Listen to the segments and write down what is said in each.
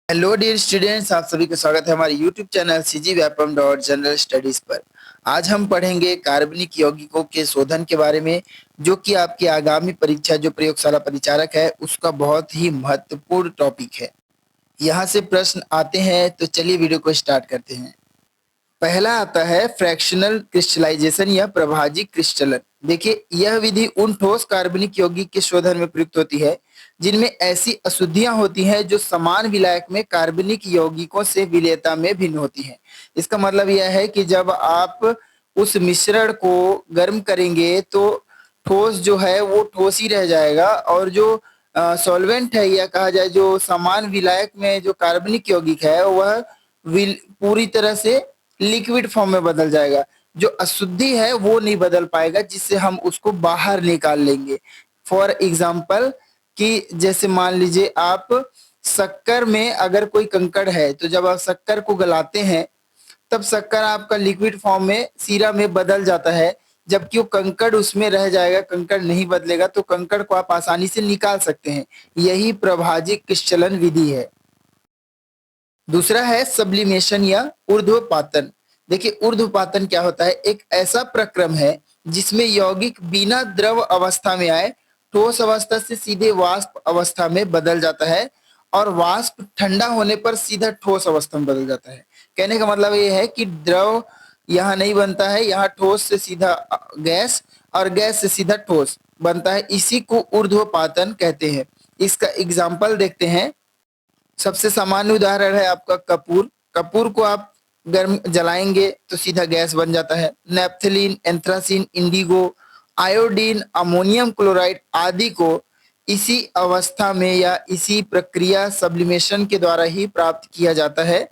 Hello dear students, आप सभी का स्वागत है हमारे YouTube channel CG Vyapam dot general studies पर। आज हम पढ़ेंगे कार्बनिक यौगिकों के शोधन के बारे में, जो कि आपकी आगामी परीक्षा जो प्रयोगशाला परिचारक है उसका बहुत ही महत्वपूर्ण टॉपिक है। यहाँ से प्रश्न आते हैं, तो चलिए वीडियो को स्टार्ट करते हैं। पहला आता है फ्रैक्शनल क्रिस्टलाइजेशन या प्रभाजी क्रिस्टलन। देखिए, यह विधि उन ठोस कार्बनिक यौगिक के शोधन में प्रयुक्त होती है जिनमें ऐसी अशुद्धियां होती हैं जो समान विलायक में कार्बनिक यौगिकों से विलेयता में भिन्न होती हैं। इसका मतलब यह है कि जब आप उस मिश्रण को गर्म करेंगे तो ठोस जो है वो ठोस ही रह जाएगा, और जो सॉल्वेंट है या कहा जाए जो समान विलायक में जो कार्बनिक यौगिक है वह पूरी तरह से लिक्विड फॉर्म में बदल जाएगा। जो अशुद्धि है वो नहीं बदल पाएगा, जिससे हम उसको बाहर निकाल लेंगे। फॉर एग्जाम्पल, कि जैसे मान लीजिए आप शक्कर में अगर कोई कंकड़ है, तो जब आप शक्कर को गलाते हैं तब शक्कर आपका लिक्विड फॉर्म में सीरा में बदल जाता है, जबकि वो कंकड़ उसमें रह जाएगा, कंकड़ नहीं बदलेगा। तो कंकड़ को आप आसानी से निकाल सकते हैं। यही प्रभाजी क्रिस्टलन विधि है। दूसरा है सब्लिमेशन या ऊर्ध्वपातन। देखिए, ऊर्ध्वपातन क्या होता है? एक ऐसा प्रक्रम है जिसमें यौगिक बिना द्रव अवस्था में आए ठोस अवस्था से सीधे वाष्प अवस्था में बदल जाता है, और वाष्प ठंडा होने पर सीधा ठोस अवस्था में बदल जाता है। कहने का मतलब ये है कि द्रव यहाँ नहीं बनता है, यहाँ ठोस से सीधा गैस और गैस से सीधा ठोस बनता है। इसी को ऊर्ध्वपातन कहते हैं। इसका एग्जाम्पल देखते हैं। सबसे सामान्य उदाहरण है आपका कपूर। कपूर को आप गर्म जलाएंगे तो सीधा गैस बन जाता है। Naphthalene, anthracene, Indigo, iodine, ammonium chloride आदि को इसी अवस्था में या इसी प्रक्रिया सब्लिमेशन के द्वारा ही प्राप्त किया जाता है।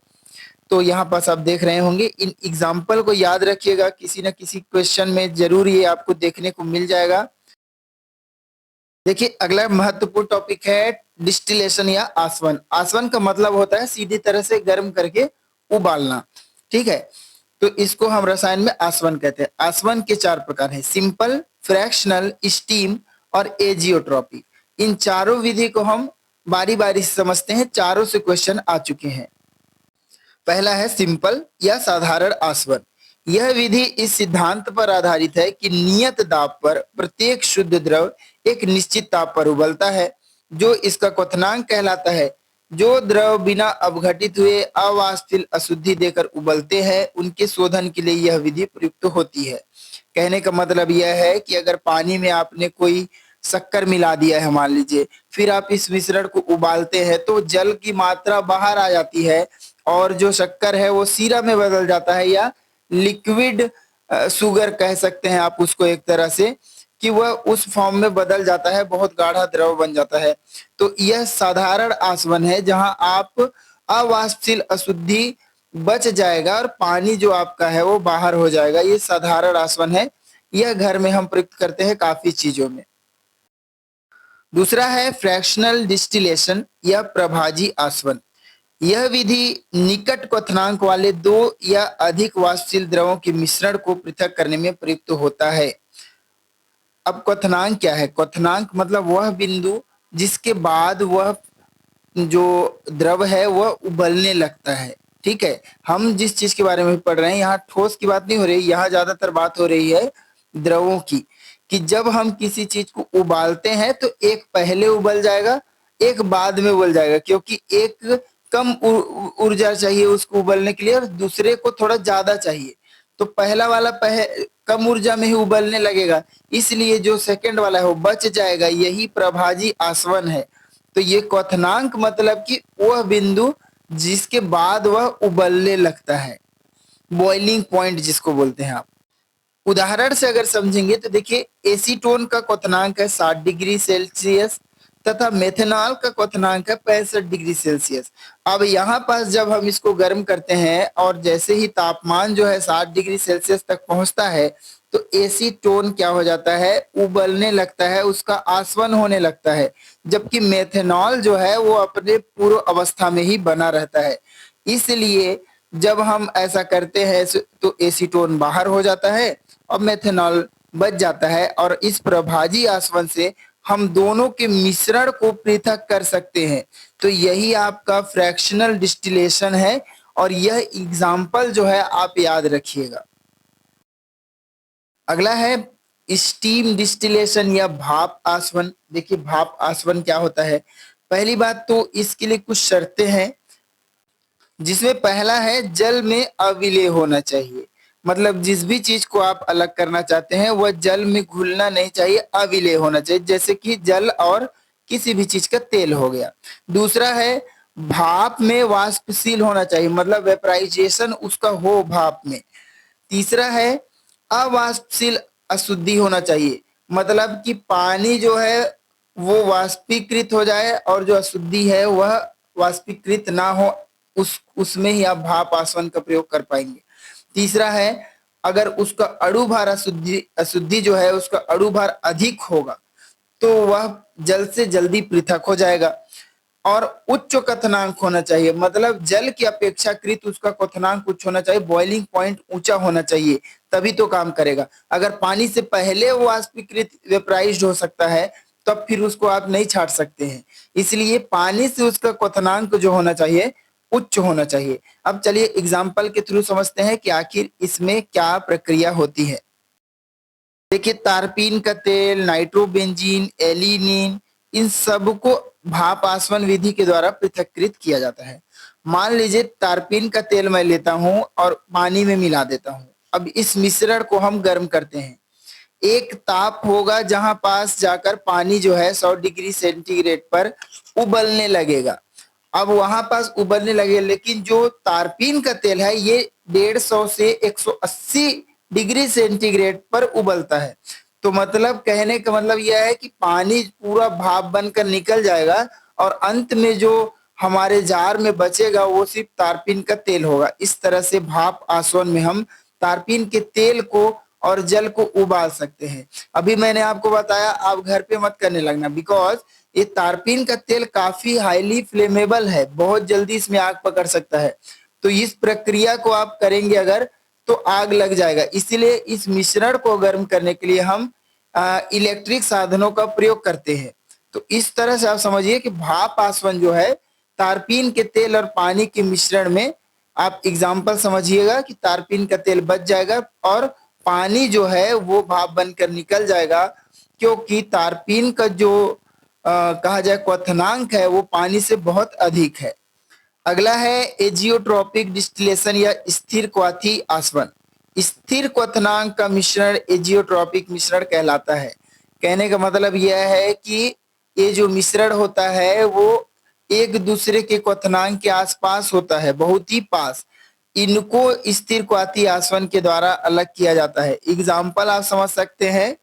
तो यहाँ पास आप देख रहे होंगे। इन एग्जाम्पल को याद रखिएगा, किसी न किसी क्वेश्चन में जरूर ये आपको देखने को मिल जाएगा। देखिए, अगला महत्वपूर्ण टॉपिक है डिस्टिलेशन या आसवन। आसवन का मतलब होता है सीधी तरह से गर्म करके उबालना। ठीक है, तो इसको हम रसायन में आसवन कहते हैं। आसवन के चार प्रकार हैं: सिंपल, फ्रैक्शनल, स्टीम और एजियोट्रॉपी। इन चारों विधि को हम बारी बारी से समझते हैं। चारों से क्वेश्चन आ चुके हैं। पहला है सिंपल या साधारण आसवन। यह विधि इस सिद्धांत पर आधारित है कि नियत दाब पर प्रत्येक शुद्ध द्रव एक निश्चित ताप पर उबलता है, जो इसका क्वथनांक कहलाता है। जो द्रव बिना अपघटित हुए अवाष्पशील अशुद्धि देकर उबलते हैं, उनके शोधन के लिए यह विधि प्रयुक्त होती है। कहने का मतलब यह है कि अगर पानी में आपने कोई शक्कर मिला दिया है मान लीजिए, फिर आप इस मिश्रण को उबालते हैं तो जल की मात्रा बाहर आ जाती है, और जो शक्कर है वो सीरा में बदल जाता है, या लिक्विड शुगर कह सकते हैं आप उसको एक तरह से, कि वह उस फॉर्म में बदल जाता है, बहुत गाढ़ा द्रव बन जाता है। तो यह साधारण आसवन है जहां आप अवाष्पशील अशुद्धि बच जाएगा और पानी जो आपका है वो बाहर हो जाएगा। ये साधारण आसवन है। यह घर में हम प्रयुक्त करते हैं काफी चीजों में। दूसरा है फ्रैक्शनल डिस्टिलेशन या प्रभाजी आसवन। यह विधि निकट क्वथनांक वाले दो या अधिक वाष्पशील द्रवों के मिश्रण को पृथक करने में प्रयुक्त होता है। अब क्वथनांक क्या है? क्वथनांक मतलब वह बिंदु जिसके बाद वह जो द्रव है वह उबलने लगता है। ठीक है, हम जिस चीज के बारे में पढ़ रहे हैं, यहाँ ठोस की बात नहीं हो रही, यहाँ ज्यादातर बात हो रही है द्रवों की। कि जब हम किसी चीज को उबालते हैं तो एक पहले उबल जाएगा, एक बाद में उबल जाएगा, क्योंकि एक कम ऊर्जा चाहिए उसको उबलने के लिए और दूसरे को थोड़ा ज्यादा चाहिए। तो पहला वाला कम ऊर्जा में ही उबलने लगेगा, इसलिए जो सेकंड वाला है वो बच जाएगा। यही प्रभाजी आसवन है। तो ये क्वथनांक मतलब कि वह बिंदु जिसके बाद वह उबलने लगता है, बॉइलिंग पॉइंट जिसको बोलते हैं आप। उदाहरण से अगर समझेंगे तो देखिए, एसीटोन का क्वथनांक है 60 डिग्री सेल्सियस तथा मेथनॉल का क्वथनांक है 65 डिग्री सेल्सियस। अब यहाँ पास जब हम इसको गर्म करते हैं और जैसे ही तापमान जो है 60 डिग्री सेल्सियस तक पहुंचता है, तो एसीटोन क्या हो जाता है? उबलने लगता है, उसका आसवन होने लगता है। जबकि मेथनॉल जो है वो अपने पूर्व अवस्था में ही बना रहता है। इसलिए जब हम ऐसा करते हैं तो एसीटोन बाहर हो जाता है और मेथनॉल बच जाता है, और इस प्रभाजी आसवन से हम दोनों के मिश्रण को पृथक कर सकते हैं। तो यही आपका फ्रैक्शनल डिस्टिलेशन है और यह एग्जाम्पल जो है आप याद रखिएगा। अगला है स्टीम डिस्टिलेशन या भाप आसवन। देखिए भाप आसवन क्या होता है। पहली बात तो इसके लिए कुछ शर्तें हैं, जिसमें पहला है जल में अविलेय होना चाहिए। मतलब जिस भी चीज को आप अलग करना चाहते हैं वह जल में घुलना नहीं चाहिए, अविलेय होना चाहिए, जैसे कि जल और किसी भी चीज का तेल हो गया। दूसरा है भाप में वाष्पशील होना चाहिए, मतलब वेपराइजेशन उसका हो भाप में। तीसरा है अवाष्पशील अशुद्धि होना चाहिए, मतलब कि पानी जो है वो वाष्पीकृत हो जाए और जो अशुद्धि है वह वाष्पीकृत ना हो, उसमें ही आप भाप आसवन का प्रयोग कर पाएंगे। तीसरा है अगर उसका अणु भार अशुद्धि अशुद्धि जो है उसका अणु भार अधिक होगा तो वह जल से जल्दी पृथक हो जाएगा। और उच्च क्वथनांक होना चाहिए, मतलब जल की अपेक्षाकृत उसका क्वथनांक उच्च होना चाहिए, बॉइलिंग पॉइंट ऊंचा होना चाहिए, तभी तो काम करेगा। अगर पानी से पहले वो वाष्पीकृत वेपराइज्ड हो सकता है तब फिर उसको आप नहीं छाट सकते हैं। इसलिए पानी से उसका क्वथनांक जो होना चाहिए उच्च होना चाहिए। अब चलिए एग्जाम्पल के थ्रू समझते हैं कि आखिर इसमें क्या प्रक्रिया होती है। देखिए तारपीन का तेल, नाइट्रोबेंजीन, एलिनीन, इन सबको भाप आसवन विधि के द्वारा पृथक्कृत किया जाता है। मान लीजिए तारपीन का तेल मैं लेता हूं और पानी में मिला देता हूं। अब इस मिश्रण को हम गर्म करते हैं। एक ताप होगा जहां पास जाकर पानी जो है 100 डिग्री सेंटीग्रेड पर उबलने लगेगा। अब वहां पास उबलने लगे, लेकिन जो तारपीन का तेल है ये 150 से 180 डिग्री सेंटीग्रेड पर उबलता है। तो मतलब कहने का मतलब यह है कि पानी पूरा भाप बनकर निकल जाएगा और अंत में जो हमारे जार में बचेगा वो सिर्फ तारपीन का तेल होगा। इस तरह से भाप आसवन में हम तारपीन के तेल को और जल को उबाल सकते हैं। अभी मैंने आपको बताया आप घर पे मत करने लगना, बिकॉज ये तारपीन का तेल काफी हाईली फ्लेमेबल है, बहुत जल्दी इसमें आग पकड़ सकता है। तो इस प्रक्रिया को आप करेंगे अगर तो आग लग जाएगा। इसीलिए इस मिश्रण को गर्म करने के लिए हम इलेक्ट्रिक साधनों का प्रयोग करते हैं। तो इस तरह से आप समझिए कि भाप आसवन जो है तारपीन के तेल और पानी के मिश्रण में, आप एग्जाम्पल समझिएगा कि तारपीन का तेल बच जाएगा और पानी जो है वो भाप बनकर निकल जाएगा, क्योंकि तारपीन का जो कहा जाए क्वथनांक है वो पानी से बहुत अधिक है। अगला है एजियोट्रॉपिक डिस्टिलेशन या स्थिर क्वाथी आसवन। स्थिर क्वथनांक का मिश्रण एजियोट्रॉपिक मिश्रण कहलाता है। कहने का मतलब यह है कि ये जो मिश्रण होता है वो एक दूसरे के क्वथनांक के आसपास होता है, बहुत ही पास। इनको स्थिर क्वाथी आसवन के द्वारा अलग किया जाता है। एग्जाम्पल आप समझ सकते हैं,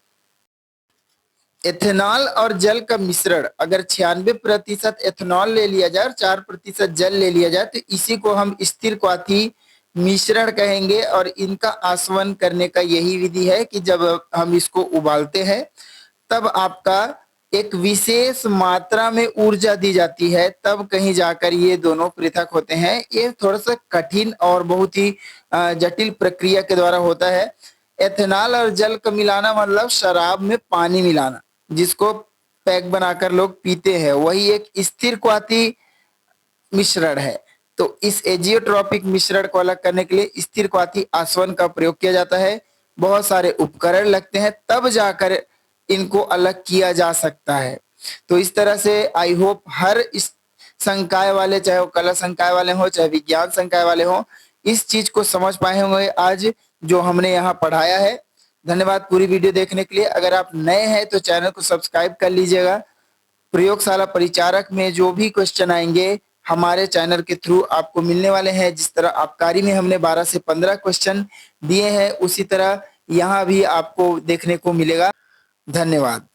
एथेनॉल और जल का मिश्रण अगर 96% एथेनॉल ले लिया जाए और 4% जल ले लिया जाए तो इसी को हम स्थिर क्वाथी मिश्रण कहेंगे। और इनका आसवन करने का यही विधि है कि जब हम इसको उबालते हैं तब आपका एक विशेष मात्रा में ऊर्जा दी जाती है, तब कहीं जाकर ये दोनों पृथक होते हैं। ये थोड़ा सा कठिन और बहुत ही जटिल प्रक्रिया के द्वारा होता है। एथेनॉल और जल का मिलाना मतलब शराब में पानी मिलाना, जिसको पैक बनाकर लोग पीते हैं, वही एक स्थिर क्वाथी मिश्रण है। तो इस एजियोट्रॉपिक मिश्रण को अलग करने के लिए स्थिर क्वाथी आसवन का प्रयोग किया जाता है। बहुत सारे उपकरण लगते हैं तब जाकर इनको अलग किया जा सकता है। तो इस तरह से आई होप हर इस संकाय वाले, चाहे वो कला संकाय वाले हो चाहे विज्ञान संकाय वाले हो, इस चीज को समझ पाए होंगे आज जो हमने यहाँ पढ़ाया है। धन्यवाद पूरी वीडियो देखने के लिए। अगर आप नए हैं तो चैनल को सब्सक्राइब कर लीजिएगा। प्रयोगशाला परिचारक में जो भी क्वेश्चन आएंगे हमारे चैनल के थ्रू आपको मिलने वाले हैं। जिस तरह आबकारी में हमने 12 से 15 क्वेश्चन दिए हैं उसी तरह यहाँ भी आपको देखने को मिलेगा। धन्यवाद।